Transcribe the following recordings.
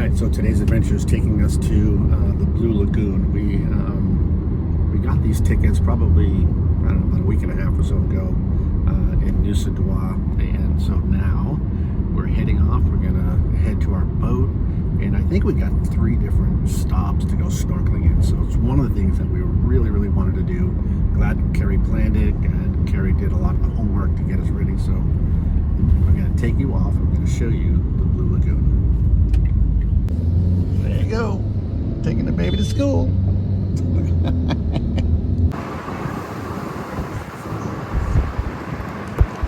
Alright, so today's adventure is taking us to the Blue Lagoon. We got these tickets probably, I don't know, about a week and a half or so ago in Nusa Dua, and so now we're heading off. We're gonna head to our boat, and I think we got 3 different stops to go snorkeling in, so it's one of the things that we really wanted to do. Glad Carrie planned it, and Carrie did a lot of the homework to get us ready, so we're gonna take you off. I'm gonna show you the Blue Lagoon. There you go, taking the baby to school.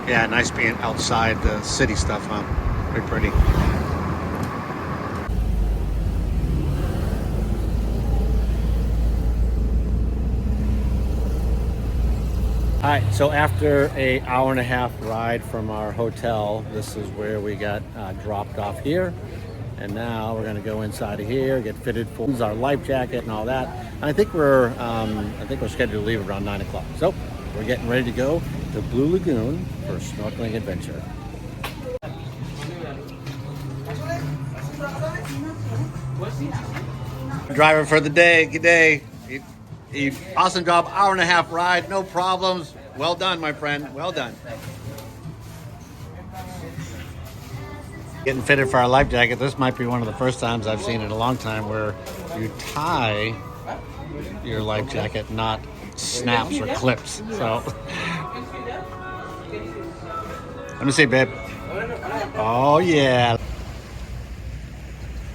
Yeah, nice being outside the city stuff, huh? Very pretty. All right, so after an hour-and-a-half ride from our hotel, this is where we got dropped off here. And now we're gonna go inside of here, get fitted for our life jacket and all that. And I think we're scheduled to leave around 9 o'clock. So we're getting ready to go to Blue Lagoon for a snorkeling adventure. Driver for the day, good day. Awesome job, hour-and-a-half ride, no problems. Well done, my friend, well done. Getting fitted for our life jacket. This might be one of the first times I've seen in a long time where you tie your life jacket, not snaps or clips. So let me see, babe. Oh yeah.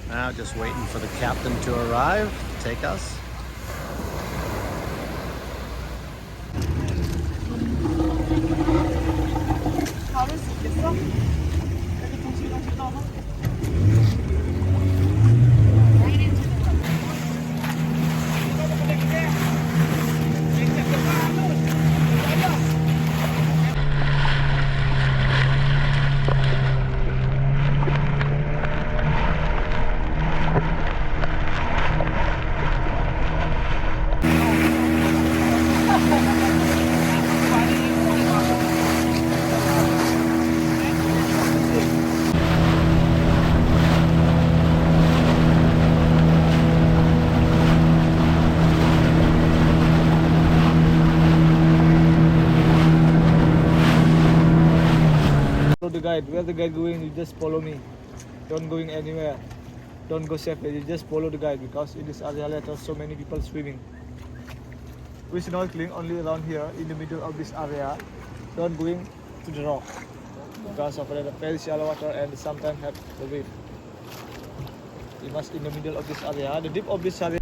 Now just waiting for the captain to arrive to take us. The guide, where the guide going, you just follow me. Don't going anywhere. Don't go safely, you just follow the guide, because in this area there's so many people swimming. We snorkeling only around here in the middle of this area. Don't going to the rock, because of the very shallow water and sometimes have the wave. You must in the middle of this area, the deep of this area.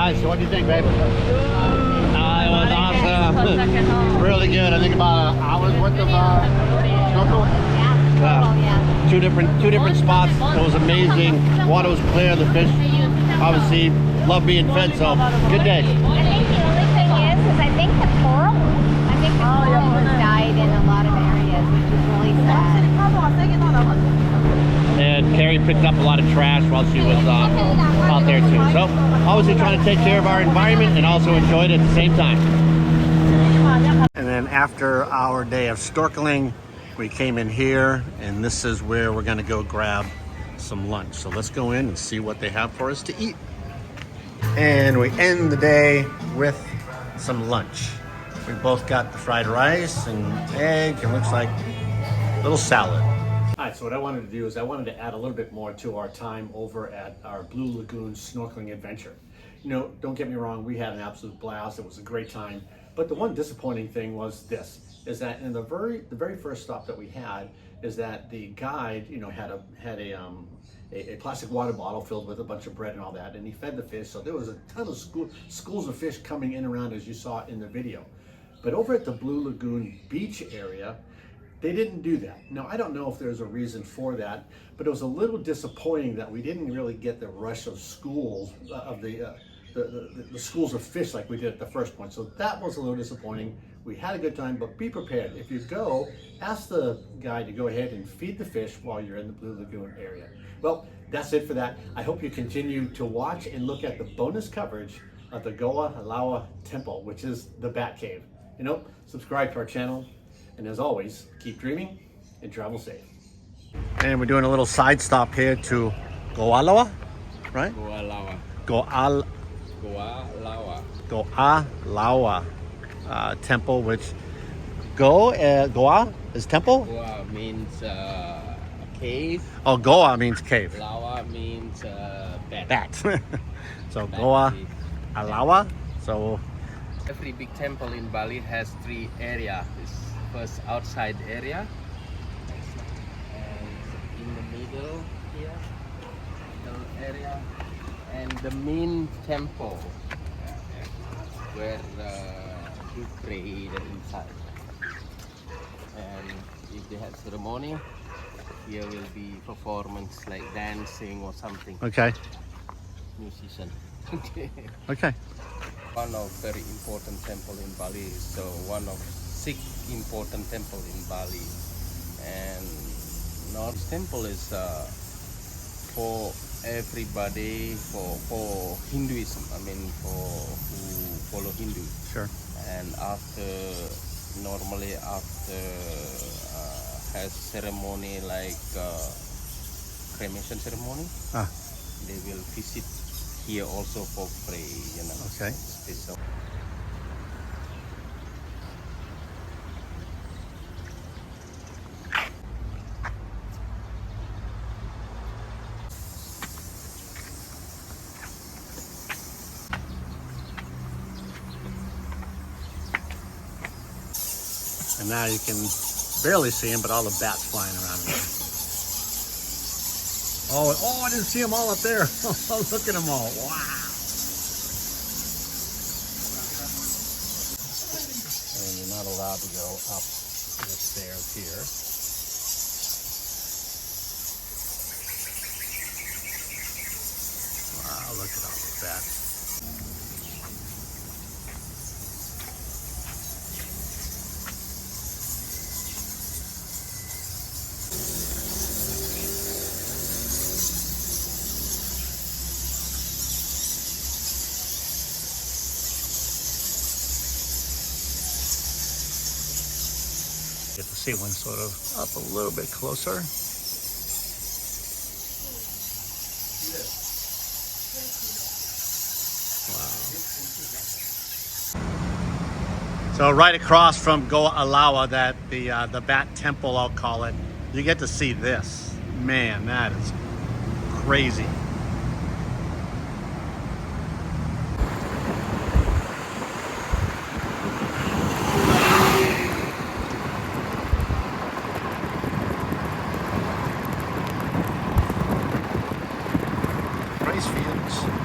Hi, so what do you think, babe? It was awesome. Really good. I think about an hour's worth of snorkel. Yeah. Two different spots. It was amazing. Water was clear. The fish, obviously, love being fed. So good day. I think the only thing is I think the coral has died in a lot of areas, which is really sad. And Carrie picked up a lot of trash while she was out there too. So obviously trying to take care of our environment and also enjoy it at the same time. And then after our day of snorkeling, we came in here, and this is where we're gonna go grab some lunch. So let's go in and see what they have for us to eat. And we end the day with some lunch. We both got the fried rice and egg, and looks like a little salad. All right, so what I wanted to do is I wanted to add a little bit more to our time over at our Blue Lagoon snorkeling adventure. You know, don't get me wrong, we had an absolute blast. It was a great time. But the one disappointing thing was this, is that in the very first stop that we had, is that the guide, you know, had a plastic water bottle filled with a bunch of bread and all that, and he fed the fish. So there was a ton of schools of fish coming in around, as you saw in the video. But over at the Blue Lagoon beach area, they didn't do that. Now, I don't know if there's a reason for that, but it was a little disappointing that we didn't really get the rush of schools, the schools of fish like we did at the first point. So that was a little disappointing. We had a good time, but be prepared. If you go, ask the guide to go ahead and feed the fish while you're in the Blue Lagoon area. Well, that's it for that. I hope you continue to watch and look at the bonus coverage of the Goa Lawah Temple, which is the Bat Cave. You know, subscribe to our channel. And as always, keep dreaming and travel safe. And we're doing a little side stop here to Goa Lawah, right? Goa Lawah. Goa Lawah Temple, which Goa is temple? Goa means cave. Oh, Goa means cave. Lawah means bat. Bat. So Bat Goa cave. Lawah. So Every big temple in Bali has three areas. This first outside area, and in the middle here, middle area, and the main temple where you pray inside. And if they have ceremony, here will be performance like dancing or something. okay, Musician. okay. One of very important temple in Bali. So one of 6 important temple in Bali, and North Temple is for everybody, for Hinduism. I mean, for who follow Hindu. Sure. And normally after has ceremony like cremation ceremony, they will visit here also for pray, you know. Okay. Special. And now you can barely see them, but all the bats flying around here. Oh, I didn't see them all up there. Look at them all. Wow. And you're not allowed to go up the stairs here. Wow, look at all the bats. Get to see one sort of up a little bit closer. Wow. So right across from Goa Lawah, that the Bat Temple, I'll call it, you get to see this. Man, that is crazy. Rice fields.